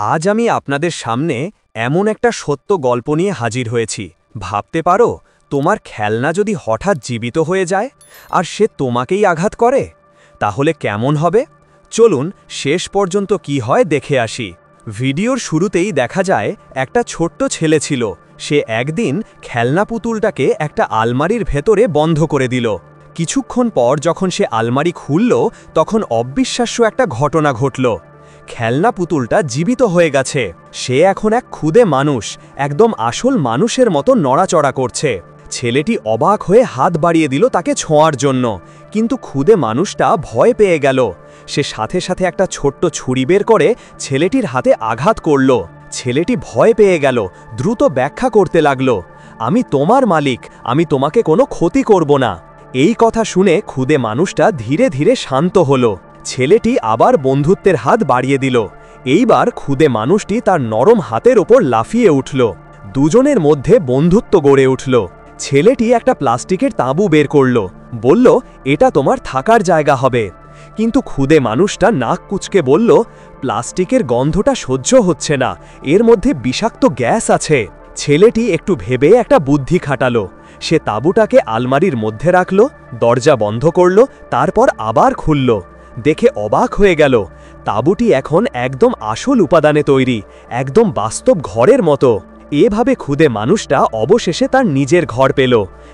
আজ আমি আপনাদের সামনে এমন একটা সত্য গল্প নিয়ে হাজির হয়েছি। ভাবতে পারো, তোমার খেলনা যদি হঠাৎ জীবিত হয়ে যায় আর সে তোমাকেই আঘাত করে, তাহলে কেমন হবে? চলুন শেষ পর্যন্ত কি হয় দেখে আসি। ভিডিওর শুরুতেই দেখা যায় একটা ছোট্ট ছেলে ছিল। সে একদিন খেলনা পুতুলটাকে একটা আলমারির ভেতরে বন্ধ করে দিল। কিছুক্ষণ পর যখন সে আলমারি খুলল, তখন অবিশ্বাস্য একটা ঘটনা ঘটল। খেলনা পুতুলটা জীবিত হয়ে গেছে। সে এখন এক খুদে মানুষ, একদম আসল মানুষের মতো নড়াচড়া করছে। ছেলেটি অবাক হয়ে হাত বাড়িয়ে দিল তাকে ছোঁয়ার জন্য, কিন্তু খুদে মানুষটা ভয় পেয়ে গেল। সে সাথে সাথে একটা ছোট্ট ছুরি বের করে ছেলেটির হাতে আঘাত করল। ছেলেটি ভয় পেয়ে গেল, দ্রুত ব্যাখ্যা করতে লাগল, আমি তোমার মালিক, আমি তোমাকে কোনো ক্ষতি করব না। এই কথা শুনে খুদে মানুষটা ধীরে ধীরে শান্ত হলো। ছেলেটি আবার বন্ধুত্বের হাত বাড়িয়ে দিল। এইবার খুদে মানুষটি তার নরম হাতের ওপর লাফিয়ে উঠল। দুজনের মধ্যে বন্ধুত্ব গড়ে উঠল। ছেলেটি একটা প্লাস্টিকের তাঁবু বের করল, বলল, এটা তোমার থাকার জায়গা হবে। কিন্তু খুদে মানুষটা নাক কুঁচকে বলল, প্লাস্টিকের গন্ধটা সহ্য হচ্ছে না, এর মধ্যে বিষাক্ত গ্যাস আছে। ছেলেটি একটু ভেবে একটা বুদ্ধি খাটালো। সে তাঁবুটাকে আলমারির মধ্যে রাখল, দরজা বন্ধ করল, তারপর আবার খুলল। দেখে অবাক হয়ে গেল, তাঁবুটি এখন একদম আসল উপাদানে তৈরি, একদম বাস্তব ঘরের মতো। এভাবে খুদে মানুষটা অবশেষে তার নিজের ঘর পেল।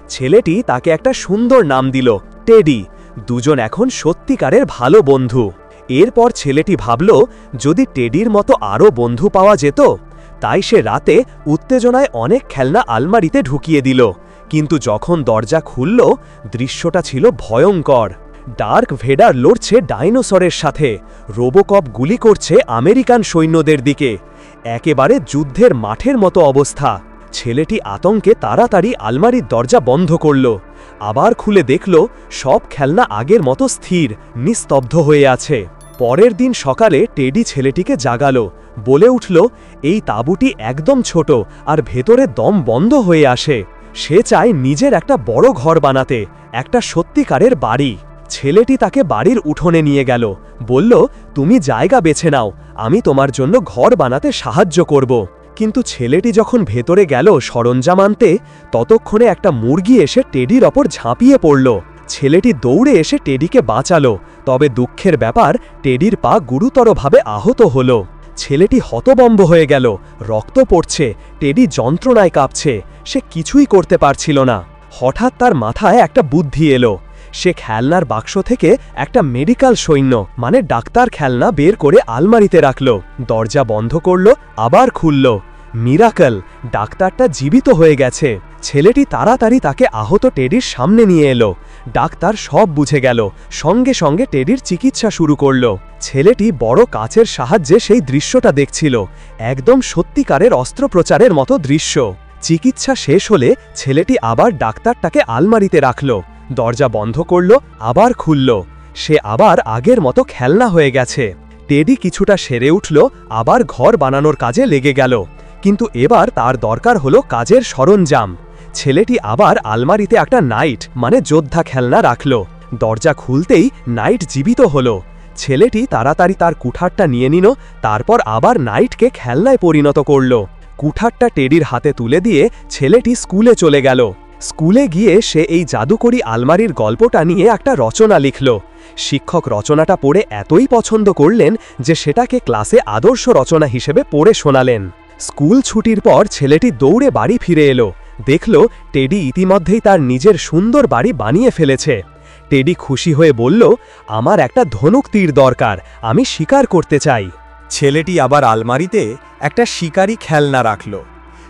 ছেলেটি তাকে একটা সুন্দর নাম দিল, টেডি। দুজন এখন সত্যিকারের ভালো বন্ধু। এরপর ছেলেটি ভাবল, যদি টেডির মতো আরও বন্ধু পাওয়া যেত। তাই সে রাতে উত্তেজনায় অনেক খেলনা আলমারিতে ঢুকিয়ে দিল। কিন্তু যখন দরজা খুলল, দৃশ্যটা ছিল ভয়ঙ্কর। ডার্ক ভেডার লড়ছে ডাইনোসরের সাথে, রোবোকপ গুলি করছে আমেরিকান সৈন্যদের দিকে। একেবারে যুদ্ধের মাঠের মতো অবস্থা। ছেলেটি আতঙ্কে তাড়াতাড়ি আলমারির দরজা বন্ধ করল। আবার খুলে দেখল, সব খেলনা আগের মতো স্থির, নিস্তব্ধ হয়ে আছে। পরের দিন সকালে টেডি ছেলেটিকে জাগালো, বলে উঠল, এই তাঁবুটি একদম ছোট আর ভেতরে দম বন্ধ হয়ে আসে। সে চায় নিজের একটা বড় ঘর বানাতে, একটা সত্যিকারের বাড়ি। ছেলেটি তাকে বাড়ির উঠোনে নিয়ে গেল, বলল, তুমি জায়গা বেছে নাও, আমি তোমার জন্য ঘর বানাতে সাহায্য করব। কিন্তু ছেলেটি যখন ভেতরে গেল সরঞ্জাম আনতে, ততক্ষণে একটা মুরগি এসে টেডির ওপর ঝাঁপিয়ে পড়ল। ছেলেটি দৌড়ে এসে টেডিকে বাঁচালো, তবে দুঃখের ব্যাপার, টেডির পা গুরুতরভাবে আহত হল। ছেলেটি হতবম্ব হয়ে গেল, রক্ত পড়ছে, টেডি যন্ত্রণায় কাঁপছে, সে কিছুই করতে পারছিল না। হঠাৎ তার মাথায় একটা বুদ্ধি এলো। সে খেলনার বাক্স থেকে একটা মেডিকেল সৈন্য মানে ডাক্তার খেলনা বের করে আলমারিতে রাখল, দরজা বন্ধ করল, আবার খুলল। মিরাকল, ডাক্তারটা জীবিত হয়ে গেছে। ছেলেটি তাড়াতাড়ি তাকে আহত টেডির সামনে নিয়ে এলো। ডাক্তার সব বুঝে গেল, সঙ্গে সঙ্গে টেডির চিকিৎসা শুরু করল। ছেলেটি বড় কাচের সাহায্যে সেই দৃশ্যটা দেখছিল, একদম সত্যিকারের অস্ত্রোপচারের মতো দৃশ্য। চিকিৎসা শেষ হলে ছেলেটি আবার ডাক্তারটাকে আলমারিতে রাখল, দরজা বন্ধ করল, আবার খুলল। সে আবার আগের মতো খেলনা হয়ে গেছে। টেডি কিছুটা সেরে উঠল, আবার ঘর বানানোর কাজে লেগে গেল। কিন্তু এবার তার দরকার হলো কাজের সরঞ্জাম। ছেলেটি আবার আলমারিতে একটা নাইট মানে যোদ্ধা খেলনা রাখল। দরজা খুলতেই নাইট জীবিত হলো। ছেলেটি তাড়াতাড়ি তার কুঠারটা নিয়ে নিল, তারপর আবার নাইটকে খেলনায় পরিণত করল। কুঠারটা টেডির হাতে তুলে দিয়ে ছেলেটি স্কুলে চলে গেল। স্কুলে গিয়ে সে এই জাদুকরি আলমারির গল্পটা নিয়ে একটা রচনা লিখল। শিক্ষক রচনাটা পড়ে এতই পছন্দ করলেন যে সেটাকে ক্লাসে আদর্শ রচনা হিসেবে পড়ে শোনালেন। স্কুল ছুটির পর ছেলেটি দৌড়ে বাড়ি ফিরে এলো, দেখল টেডি ইতিমধ্যেই তার নিজের সুন্দর বাড়ি বানিয়ে ফেলেছে। টেডি খুশি হয়ে বলল, আমার একটা ধনুক তীর দরকার, আমি শিকার করতে চাই। ছেলেটি আবার আলমারিতে একটা শিকারি খেলনা রাখল।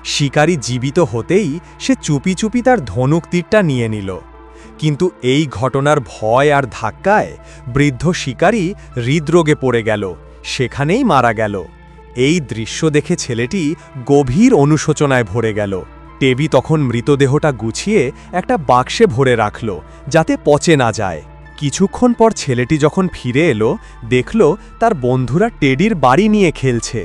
শিকারি জীবিত হতেই সে চুপি চুপি তার ধনুক তীরটা নিয়ে নিল। কিন্তু এই ঘটনার ভয় আর ধাক্কায় বৃদ্ধ শিকারি হৃদরোগে পড়ে গেল, সেখানেই মারা গেল। এই দৃশ্য দেখে ছেলেটি গভীর অনুশোচনায় ভরে গেল। টেডি তখন মৃতদেহটা গুছিয়ে একটা বাক্সে ভরে রাখল, যাতে পচে না যায়। কিছুক্ষণ পর ছেলেটি যখন ফিরে এলো, দেখল তার বন্ধুরা টেডির বাড়ি নিয়ে খেলছে।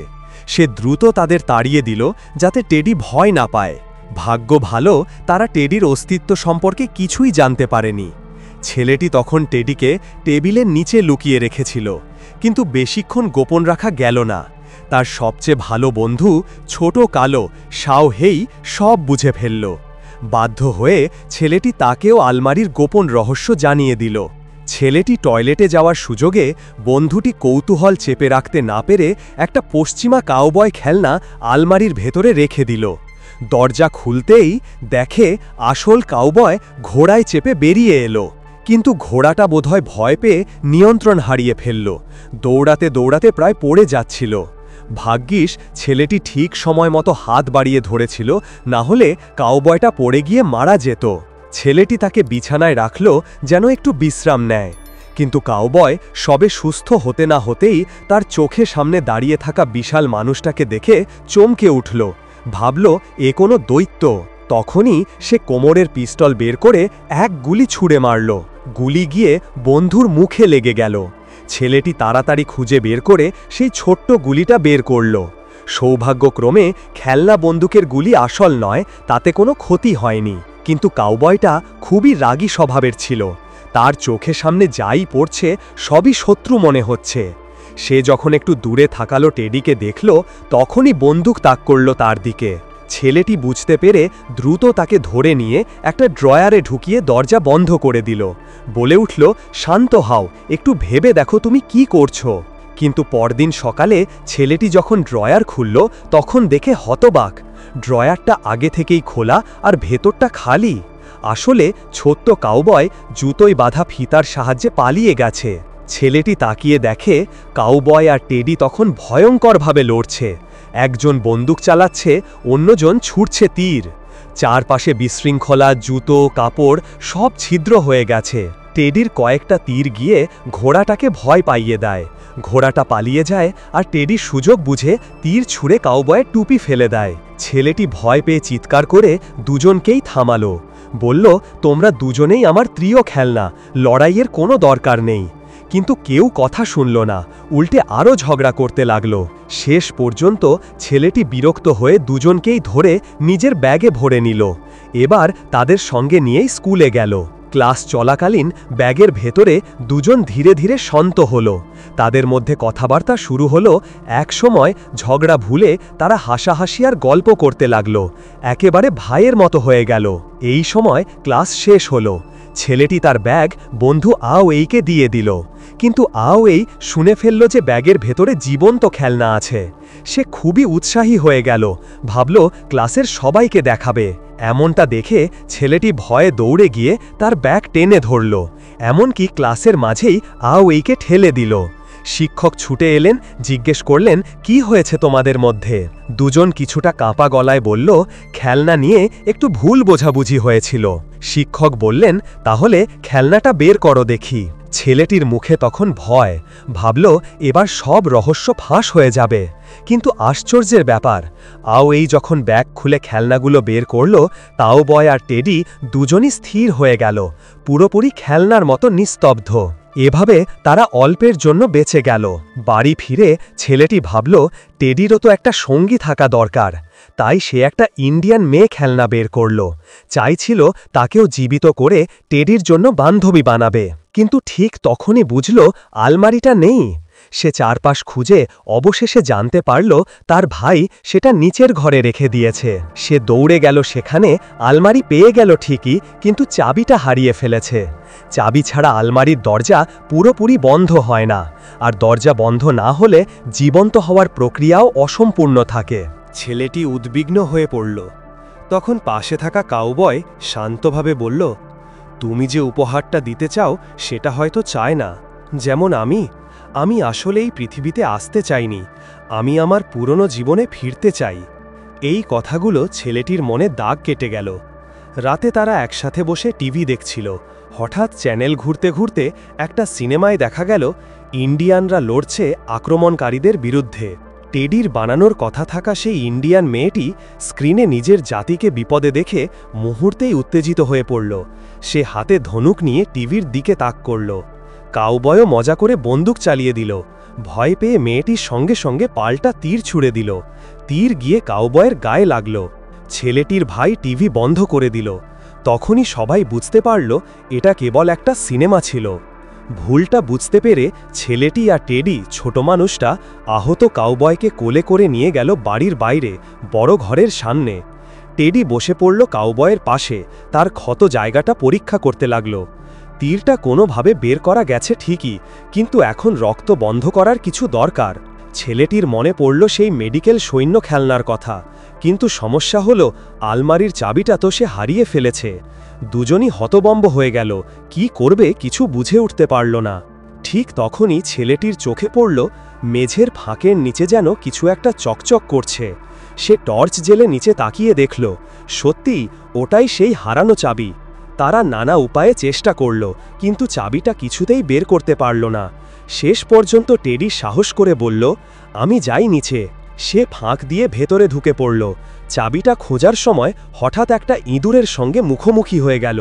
সে দ্রুত তাদের তাড়িয়ে দিল, যাতে টেডি ভয় না পায়। ভাগ্য ভালো, তারা টেডির অস্তিত্ব সম্পর্কে কিছুই জানতে পারেনি। ছেলেটি তখন টেডিকে টেবিলের নিচে লুকিয়ে রেখেছিল, কিন্তু বেশিক্ষণ গোপন রাখা গেল না। তার সবচেয়ে ভালো বন্ধু ছোট কালো শাওহেই সব বুঝে ফেলল। বাধ্য হয়ে ছেলেটি তাকেও আলমারির গোপন রহস্য জানিয়ে দিল। ছেলেটি টয়লেটে যাওয়ার সুযোগে বন্ধুটি কৌতূহল চেপে রাখতে না পেরে একটা পশ্চিমা কাউবয় খেলনা আলমারির ভেতরে রেখে দিল। দরজা খুলতেই দেখে আসল কাউবয় ঘোড়ায় চেপে বেরিয়ে এলো, কিন্তু ঘোড়াটা বোধহয় ভয় পেয়ে নিয়ন্ত্রণ হারিয়ে ফেলল। দৌড়াতে দৌড়াতে প্রায় পড়ে যাচ্ছিল। ভাগ্যিস ছেলেটি ঠিক সময় মতো হাত বাড়িয়ে ধরেছিল, না হলে কাউবয়টা পড়ে গিয়ে মারা যেত। ছেলেটি তাকে বিছানায় রাখল যেন একটু বিশ্রাম নেয়, কিন্তু কাউবয় সবে সুস্থ হতে না হতেই তার চোখে সামনে দাঁড়িয়ে থাকা বিশাল মানুষটাকে দেখে চমকে উঠল। ভাবল এ কোনো দৈত্য। তখনই সে কোমরের পিস্তল বের করে এক গুলি ছুঁড়ে মারল। গুলি গিয়ে বন্ধুর মুখে লেগে গেল। ছেলেটি তাড়াতাড়ি খুঁজে বের করে সেই ছোট্ট গুলিটা বের করল। সৌভাগ্যক্রমে খেলনা বন্দুকের গুলি আসল নয়, তাতে কোনো ক্ষতি হয়নি। কিন্তু কাউবয়টা খুবই রাগী স্বভাবের ছিল। তার চোখে সামনে যাই পড়ছে সবই শত্রু মনে হচ্ছে। সে যখন একটু দূরে থাকালো টেডিকে দেখল, তখনই বন্দুক তাক করল তার দিকে। ছেলেটি বুঝতে পেরে দ্রুত তাকে ধরে নিয়ে একটা ড্রয়ারে ঢুকিয়ে দরজা বন্ধ করে দিল। বলে উঠল, শান্ত হও, একটু ভেবে দেখো তুমি কি করছো। কিন্তু পরদিন সকালে ছেলেটি যখন ড্রয়ার খুলল, তখন দেখে হতবাক। ড্রয়ারটা আগে থেকেই খোলা আর ভেতরটা খালি। আসলে ছোট্ট কাউবয় জুতোয় বাঁধা ফিতার সাহায্যে পালিয়ে গেছে। ছেলেটি তাকিয়ে দেখে কাউবয় আর টেডি তখন ভয়ঙ্করভাবে লড়ছে। একজন বন্দুক চালাচ্ছে, অন্যজন ছুটছে তীর। চারপাশে বিশৃঙ্খলা, জুতো, কাপড় সব ছিদ্র হয়ে গেছে। টেডির কয়েকটা তীর গিয়ে ঘোড়াটাকে ভয় পাইয়ে দেয়। ঘোড়াটা পালিয়ে যায় আর টেডি সুযোগ বুঝে তীর ছুঁড়ে কাউবয়ের টুপি ফেলে দেয়। ছেলেটি ভয় পেয়ে চিৎকার করে দুজনকেই থামালো। বলল, তোমরা দুজনেই আমার প্রিয় খেলনা, লড়াইয়ের কোনো দরকার নেই। কিন্তু কেউ কথা শুনল না, উল্টে আরও ঝগড়া করতে লাগলো। শেষ পর্যন্ত ছেলেটি বিরক্ত হয়ে দুজনকেই ধরে নিজের ব্যাগে ভরে নিল। এবার তাদের সঙ্গে নিয়েই স্কুলে গেল। ক্লাস চলাকালীন ব্যাগের ভেতরে দুজন ধীরে ধীরে শান্ত হলো। তাদের মধ্যে কথাবার্তা শুরু হলো। একসময় ঝগড়া ভুলে তারা হাসাহাসি আর গল্প করতে লাগলো, একেবারে ভাইয়ের মতো হয়ে গেল। এই সময় ক্লাস শেষ হলো। ছেলেটি তার ব্যাগ বন্ধু আওয়েইকে দিয়ে দিল, কিন্তু আওয়েই শুনে ফেলল যে ব্যাগের ভেতরে জীবন্ত খেলনা আছে। সে খুবই উৎসাহী হয়ে গেল, ভাবল ক্লাসের সবাইকে দেখাবে। এমনটা দেখে ছেলেটি ভয়ে দৌড়ে গিয়ে তার ব্যাগ টেনে ধরল, এমনকি ক্লাসের মাঝেই আওয়েইকে ঠেলে দিল। শিক্ষক ছুটে এলেন, জিজ্ঞেস করলেন, কি হয়েছে তোমাদের মধ্যে? দুজন কিছুটা কাঁপা গলায় বলল, খেলনা নিয়ে একটু ভুল বোঝাবুঝি হয়েছিল। শিক্ষক বললেন, তাহলে খেলনাটা বের করো দেখি। ছেলেটির মুখে তখন ভয়, ভাবল এবার সব রহস্য ফাঁস হয়ে যাবে। কিন্তু আশ্চর্যের ব্যাপার, আওয়েই যখন ব্যাগ খুলে খেলনাগুলো বের করল, কাউবয় আর টেডি দুজনই স্থির হয়ে গেল, পুরোপুরি খেলনার মতো নিস্তব্ধ। এভাবে তারা অল্পের জন্য বেঁচে গেল। বাড়ি ফিরে ছেলেটি ভাবল, টেডিরও তো একটা সঙ্গী থাকা দরকার। তাই সে একটা ইন্ডিয়ান মেয়ে খেলনা বের করল। চাইছিল তাকেও জীবিত করে টেডির জন্য বান্ধবী বানাবে। কিন্তু ঠিক তখনই বুঝল আলমারিটা নেই। সে চারপাশ খুঁজে অবশেষে জানতে পারল তার ভাই সেটা নিচের ঘরে রেখে দিয়েছে। সে দৌড়ে গেল সেখানে, আলমারি পেয়ে গেল ঠিকই, কিন্তু চাবিটা হারিয়ে ফেলেছে। চাবি ছাড়া আলমারির দরজা পুরোপুরি বন্ধ হয় না, আর দরজা বন্ধ না হলে জীবন্ত হওয়ার প্রক্রিয়াও অসম্পূর্ণ থাকে। ছেলেটি উদ্বিগ্ন হয়ে পড়ল। তখন পাশে থাকা কাউবয় শান্তভাবে বলল, তুমি যে উপহারটা দিতে চাও সেটা হয়তো চায় না। যেমন আমি আসলে এই পৃথিবীতে আসতে চাইনি, আমি আমার পুরনো জীবনে ফিরতে চাই। এই কথাগুলো ছেলেটির মনে দাগ কেটে গেল। রাতে তারা একসাথে বসে টিভি দেখছিল। হঠাৎ চ্যানেল ঘুরতে ঘুরতে একটা সিনেমায় দেখা গেল ইন্ডিয়ানরা লড়ছে আক্রমণকারীদের বিরুদ্ধে। টেডির বানানোর কথা থাকা সেই ইন্ডিয়ান মেয়েটি স্ক্রিনে নিজের জাতিকে বিপদে দেখে মুহূর্তেই উত্তেজিত হয়ে পড়ল। সে হাতে ধনুক নিয়ে টিভির দিকে তাক করল। কাউবয়ও মজা করে বন্দুক চালিয়ে দিল। ভয় পেয়ে মেয়েটির সঙ্গে সঙ্গে পাল্টা তীর ছুঁড়ে দিল। তীর গিয়ে কাউবয়ের গায়ে লাগল। ছেলেটির ভাই টিভি বন্ধ করে দিল। তখনই সবাই বুঝতে পারল এটা কেবল একটা সিনেমা ছিল। ভুলটা বুঝতে পেরে ছেলেটি আর টেডি ছোট মানুষটা আহত কাউবয়কে কোলে করে নিয়ে গেল বাড়ির বাইরে বড় ঘরের সামনে। টেডি বসে পড়ল কাউবয়ের পাশে, তার ক্ষত জায়গাটা পরীক্ষা করতে লাগল। তীরটা কোনোভাবে বের করা গেছে ঠিকই, কিন্তু এখন রক্ত বন্ধ করার কিছু দরকার। ছেলেটির মনে পড়ল সেই মেডিকেল সৈন্য খেলনার কথা, কিন্তু সমস্যা হলো আলমারির চাবিটা তো সে হারিয়ে ফেলেছে। দুজনই হতবম্ব হয়ে গেল, কি করবে কিছু বুঝে উঠতে পারল না। ঠিক তখনই ছেলেটির চোখে পড়ল মেঝের ফাঁকের নিচে যেন কিছু একটা চকচক করছে। সে টর্চ জেলে নিচে তাকিয়ে দেখল, সত্যি ওটাই সেই হারানো চাবি। তারা নানা উপায়ে চেষ্টা করল, কিন্তু চাবিটা কিছুতেই বের করতে পারল না। শেষ পর্যন্ত টেডি সাহস করে বলল, আমি যাই নিচে। সে ফাঁক দিয়ে ভেতরে ঢুকে পড়ল। চাবিটা খোঁজার সময় হঠাৎ একটা ইঁদুরের সঙ্গে মুখোমুখি হয়ে গেল।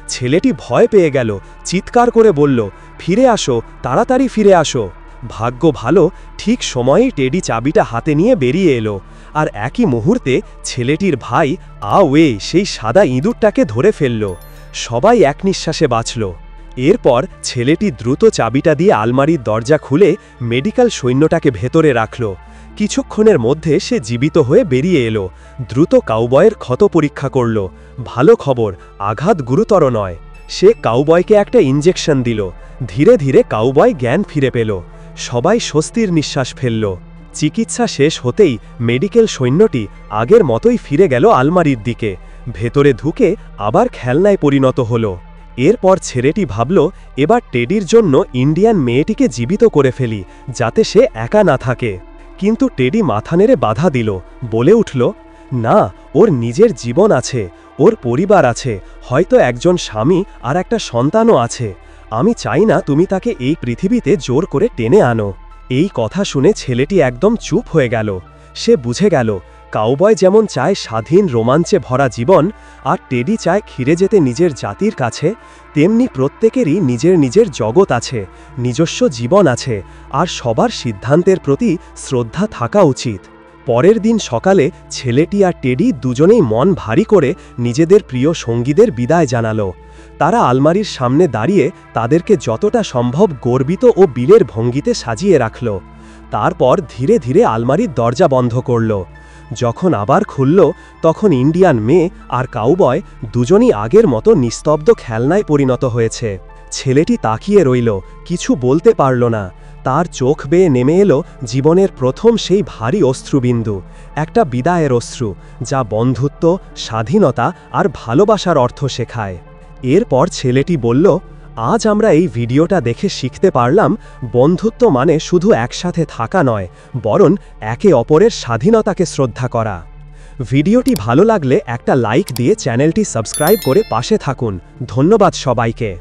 ছেলেটি ভয় পেয়ে গেল, চিৎকার করে বলল, ফিরে আসো, তাড়াতাড়ি ফিরে আসো। ভাগ্য ভালো, ঠিক সময়েই টেডি চাবিটা হাতে নিয়ে বেরিয়ে এলো, আর একই মুহূর্তে ছেলেটির ভাই আওয়ে সেই সাদা ইঁদুরটাকে ধরে ফেলল। সবাই এক নিঃশ্বাসে বাঁচল। এরপর ছেলেটি দ্রুত চাবিটা দিয়ে আলমারির দরজা খুলে মেডিকেল সৈন্যটাকে ভেতরে রাখল। কিছুক্ষণের মধ্যে সে জীবিত হয়ে বেরিয়ে এলো। দ্রুত কাউবয়ের ক্ষত পরীক্ষা করল। ভালো খবর, আঘাত গুরুতর নয়। সে কাউবয়কে একটা ইঞ্জেকশন দিল। ধীরে ধীরে কাউবয় জ্ঞান ফিরে পেল। সবাই স্বস্তির নিঃশ্বাস ফেলল। চিকিৎসা শেষ হতেই মেডিকেল সৈন্যটি আগের মতোই ফিরে গেল আলমারির দিকে। ভেতরে ঢুকে আবার খেলনায় পরিণত হল। এরপর ছেলেটি ভাবল, এবার টেডির জন্য ইন্ডিয়ান মেয়েটিকে জীবিত করে ফেলি, যাতে সে একা না থাকে। কিন্তু টেডি মাথা নেড়ে বাধা দিল, বলে উঠল, না, ওর নিজের জীবন আছে, ওর পরিবার আছে, হয়তো একজন স্বামী আর একটা সন্তানও আছে। আমি চাই না তুমি তাকে এই পৃথিবীতে জোর করে টেনে আনো। এই কথা শুনে ছেলেটি একদম চুপ হয়ে গেল। সে বুঝে গেল, কাউবয় যেমন চায় স্বাধীন রোমাঞ্চে ভরা জীবন, আর টেডি চায় ফিরে যেতে নিজের জাতির কাছে, তেমনি প্রত্যেকেরই নিজের নিজের জগৎ আছে, নিজস্ব জীবন আছে, আর সবার সিদ্ধান্তের প্রতি শ্রদ্ধা থাকা উচিত। পরের দিন সকালে ছেলেটি আর টেডি দুজনেই মন ভারী করে নিজেদের প্রিয় সঙ্গীদের বিদায় জানালো। তারা আলমারির সামনে দাঁড়িয়ে তাদেরকে যতটা সম্ভব গর্বিত ও বীরের ভঙ্গিতে সাজিয়ে রাখল। তারপর ধীরে ধীরে আলমারির দরজা বন্ধ করল। যখন আবার খুলল, তখন ইন্ডিয়ান মেয়ে আর কাউবয় দুজনই আগের মতো নিস্তব্ধ খেলনায় পরিণত হয়েছে। ছেলেটি তাকিয়ে রইল, কিছু বলতে পারল না। তার চোখ বেয়ে নেমে এলো জীবনের প্রথম সেই ভারী অশ্রুবিন্দু, একটা বিদায়ের অশ্রু, যা বন্ধুত্ব, স্বাধীনতা আর ভালোবাসার অর্থ শেখায়। এরপর ছেলেটি বলল, আজ আমরা এই ভিডিওটা দেখে শিখতে পারলাম, বন্ধুত্ব মানে শুধু একসাথে থাকা নয়, বরং একে অপরের স্বাধীনতাকে শ্রদ্ধা করা। ভিডিওটি ভালো লাগলে একটা লাইক দিয়ে চ্যানেলটি সাবস্ক্রাইব করে পাশে থাকুন। ধন্যবাদ সবাইকে।